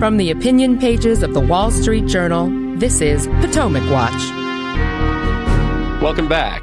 From the opinion pages of the Wall Street Journal, this is Potomac Watch. Welcome back.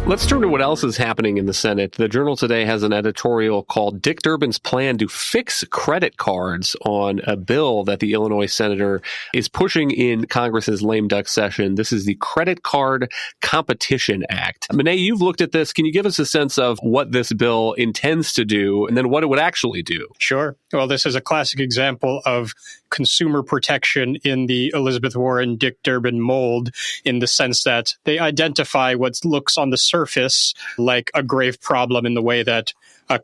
Let's turn to what else is happening in the Senate. The Journal today has an editorial called Dick Durbin's Plan to Fix Credit Cards on a bill that the Illinois senator is pushing in Congress's lame duck session. This is the Credit Card Competition Act. Monet, you've looked at this. Can you give us a sense of what this bill intends to do and then what it would actually do? Sure. Well, this is a classic example of consumer protection in the Elizabeth Warren, Dick Durbin mold, in the sense that they identify what looks on the surface like a grave problem in the way that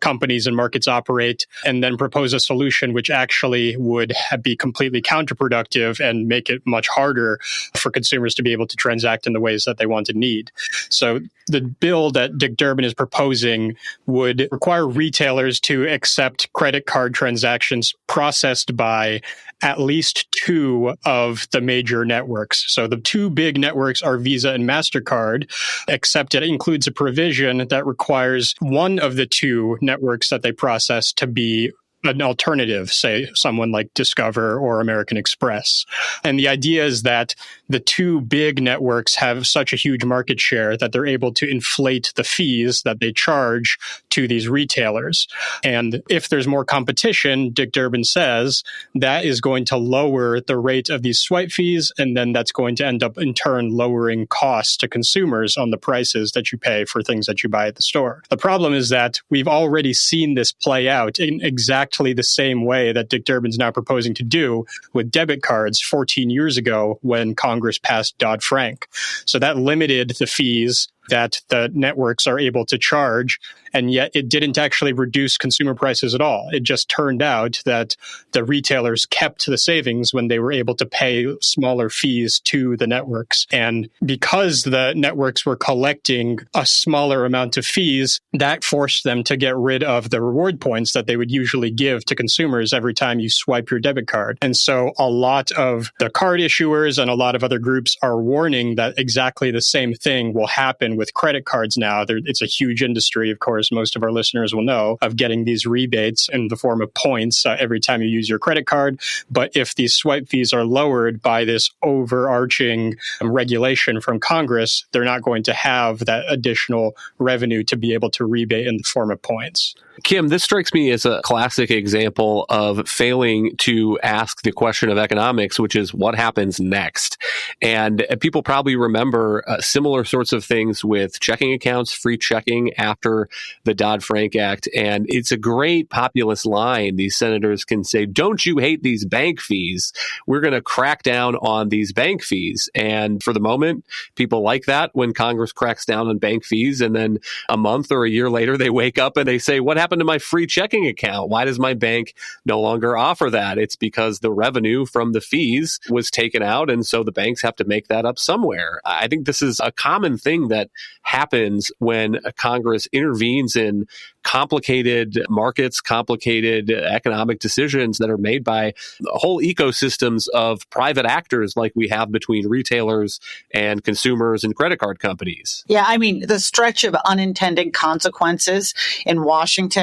companies and markets operate, and then propose a solution which actually would be completely counterproductive and make it much harder for consumers to be able to transact in the ways that they want and need. So the bill that Dick Durbin is proposing would require retailers to accept credit card transactions processed by at least two of the major networks. So the two big networks are Visa and MasterCard, except it includes a provision that requires one of the two networks that they process to be an alternative, say someone like Discover or American Express. And the idea is that the two big networks have such a huge market share that they're able to inflate the fees that they charge to these retailers. And if there's more competition, Dick Durbin says, that is going to lower the rate of these swipe fees, and then that's going to end up in turn lowering costs to consumers on the prices that you pay for things that you buy at the store. The problem is that we've already seen this play out in exactly the same way that Dick Durbin's now proposing to do with debit cards 14 years ago when Congress passed Dodd-Frank. So that limited the fees that the networks are able to charge, and yet it didn't actually reduce consumer prices at all. It just turned out that the retailers kept the savings when they were able to pay smaller fees to the networks. And because the networks were collecting a smaller amount of fees, that forced them to get rid of the reward points that they would usually give to consumers every time you swipe your debit card. And so a lot of the card issuers and a lot of other groups are warning that exactly the same thing will happen with credit cards now. It's a huge industry, of course, most of our listeners will know, of getting these rebates in the form of points every time you use your credit card. But if these swipe fees are lowered by this overarching regulation from Congress, they're not going to have that additional revenue to be able to rebate in the form of points. Kim, this strikes me as a classic example of failing to ask the question of economics, which is what happens next. And people probably remember similar sorts of things with checking accounts, free checking after the Dodd-Frank Act. And it's a great populist line. These senators can say, don't you hate these bank fees? We're going to crack down on these bank fees. And for the moment, people like that when Congress cracks down on bank fees. And then a month or a year later, they wake up and they say, what happened to my free checking account? Why does my bank no longer offer that? It's because the revenue from the fees was taken out, and so the banks have to make that up somewhere. I think this is a common thing that happens when Congress intervenes in complicated markets, complicated economic decisions that are made by whole ecosystems of private actors like we have between retailers and consumers and credit card companies. Yeah, I mean, the stretch of unintended consequences in Washington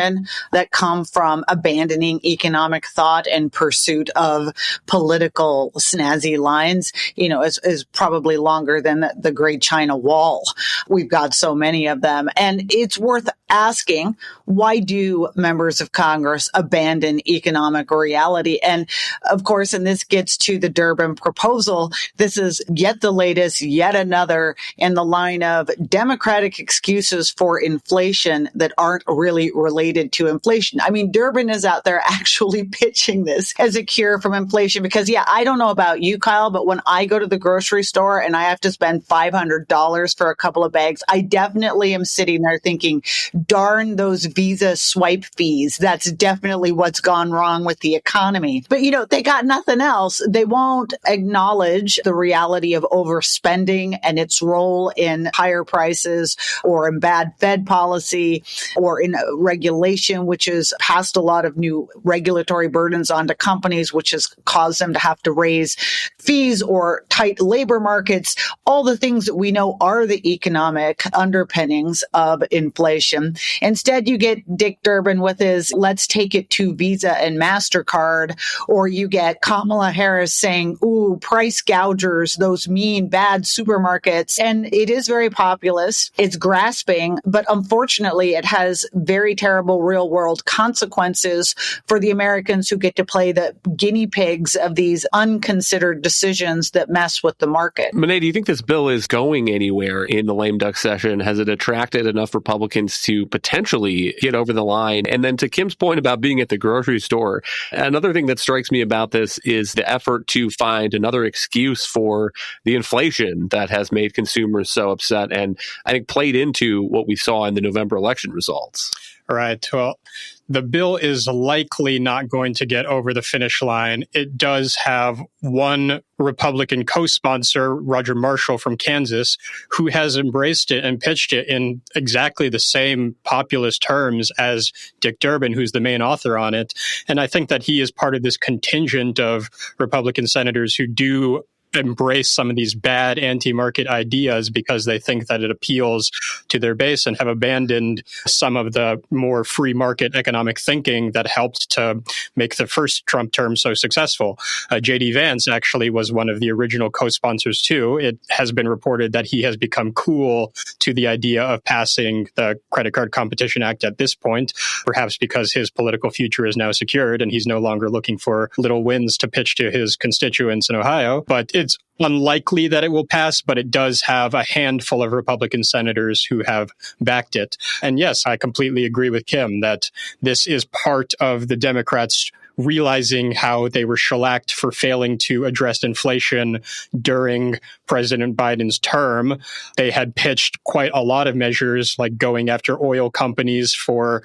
that come from abandoning economic thought in pursuit of political snazzy lines, is probably longer than the Great China Wall. We've got so many of them. And it's worth asking, why do members of Congress abandon economic reality? And of course, and this gets to the Durbin proposal, this is yet the latest, yet another in the line of Democratic excuses for inflation that aren't really related to inflation. I mean, Durbin is out there actually pitching this as a cure from inflation because, I don't know about you, Kyle, but when I go to the grocery store and I have to spend $500 for a couple of bags, I definitely am sitting there thinking, darn those Visa swipe fees. That's definitely what's gone wrong with the economy. But, they got nothing else. They won't acknowledge the reality of overspending and its role in higher prices or in bad Fed policy or in regulation, which has passed a lot of new regulatory burdens onto companies, which has caused them to have to raise fees or tight labor markets, all the things that we know are the economic underpinnings of inflation. him. Instead, you get Dick Durbin with his let's take it to Visa and MasterCard, or you get Kamala Harris saying, ooh, price gougers, those mean, bad supermarkets. And it is very populist. It's grasping, but unfortunately, it has very terrible real world consequences for the Americans who get to play the guinea pigs of these unconsidered decisions that mess with the market. Monet, do you think this bill is going anywhere in the lame duck session? Has it attracted enough Republicans to potentially get over the line? And then to Kim's point about being at the grocery store, another thing that strikes me about this is the effort to find another excuse for the inflation that has made consumers so upset and I think played into what we saw in the November election results. Right. Well, the bill is likely not going to get over the finish line. It does have one Republican co-sponsor, Roger Marshall from Kansas, who has embraced it and pitched it in exactly the same populist terms as Dick Durbin, who's the main author on it. And I think that he is part of this contingent of Republican senators who do embrace some of these bad anti-market ideas because they think that it appeals to their base and have abandoned some of the more free market economic thinking that helped to make the first Trump term so successful. J.D. Vance actually was one of the original co-sponsors too. It has been reported that he has become cool to the idea of passing the Credit Card Competition Act at this point, perhaps because his political future is now secured and he's no longer looking for little wins to pitch to his constituents in Ohio. But it's unlikely that it will pass, but it does have a handful of Republican senators who have backed it. And yes, I completely agree with Kim that this is part of the Democrats realizing how they were shellacked for failing to address inflation during President Biden's term. They had pitched quite a lot of measures like going after oil companies for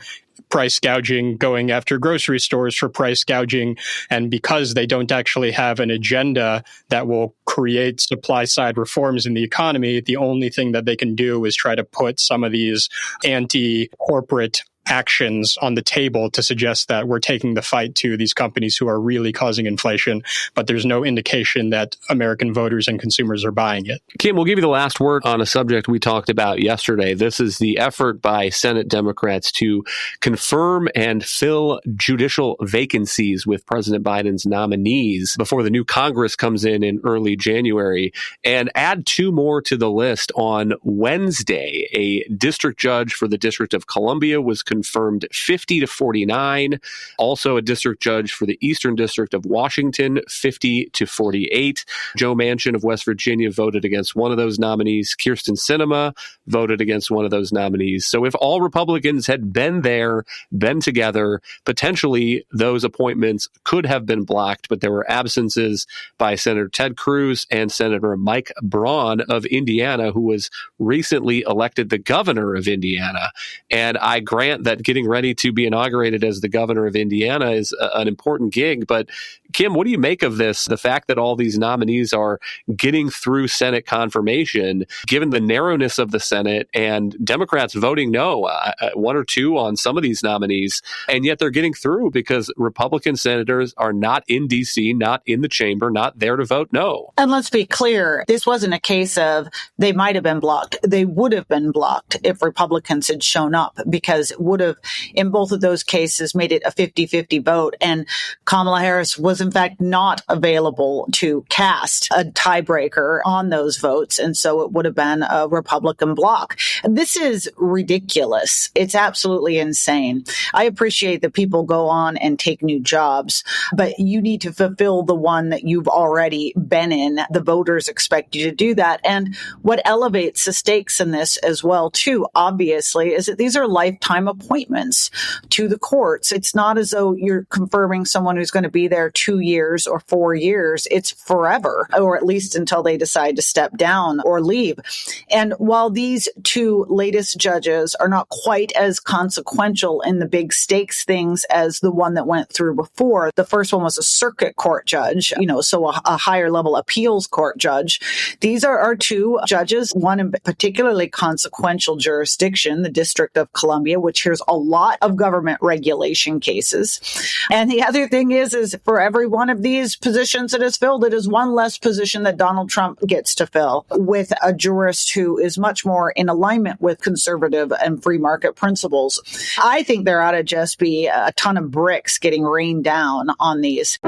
price gouging, going after grocery stores for price gouging. And because they don't actually have an agenda that will create supply side reforms in the economy, the only thing that they can do is try to put some of these anti-corporate actions on the table to suggest that we're taking the fight to these companies who are really causing inflation, but there's no indication that American voters and consumers are buying it. Kim, we'll give you the last word on a subject we talked about yesterday. This is the effort by Senate Democrats to confirm and fill judicial vacancies with President Biden's nominees before the new Congress comes in early January, and add two more to the list. On Wednesday, a district judge for the District of Columbia was confirmed 50-49. Also, a district judge for the Eastern District of Washington, 50-48. Joe Manchin of West Virginia voted against one of those nominees. Kyrsten Sinema voted against one of those nominees. So if all Republicans had been there, been together, potentially those appointments could have been blocked, but there were absences by Senator Ted Cruz and Senator Mike Braun of Indiana, who was recently elected the governor of Indiana. And I grant that getting ready to be inaugurated as the governor of Indiana is an important gig. But Kim, what do you make of this? The fact that all these nominees are getting through Senate confirmation, given the narrowness of the Senate and Democrats voting no, one or two on some of these nominees, and yet they're getting through because Republican senators are not in D.C., not in the chamber, not there to vote no. And let's be clear, this wasn't a case of they might have been blocked. They would have been blocked if Republicans had shown up, because it would have, in both of those cases, made it a 50-50 vote. And Kamala Harris was, in fact, not available to cast a tiebreaker on those votes. And so it would have been a Republican block. This is ridiculous. It's absolutely insane. I appreciate that people go on and take new jobs, but you need to fulfill the one that you've already been in. The voters expect you to do that. And what elevates the stakes in this as well, too, obviously, is that these are lifetime appointments to the courts. It's not as though you're confirming someone who's going to be there 2 years or 4 years. It's forever, or at least until they decide to step down or leave. And while these two latest judges are not quite as consequential in the big stakes things as the one that went through before, the first one was a circuit court judge, so a higher level appeals court judge. These are our two judges, one in particularly consequential jurisdiction, the District of Columbia, which there's a lot of government regulation cases. And the other thing is for every one of these positions that is filled, it is one less position that Donald Trump gets to fill with a jurist who is much more in alignment with conservative and free market principles. I think there ought to just be a ton of bricks getting rained down on these.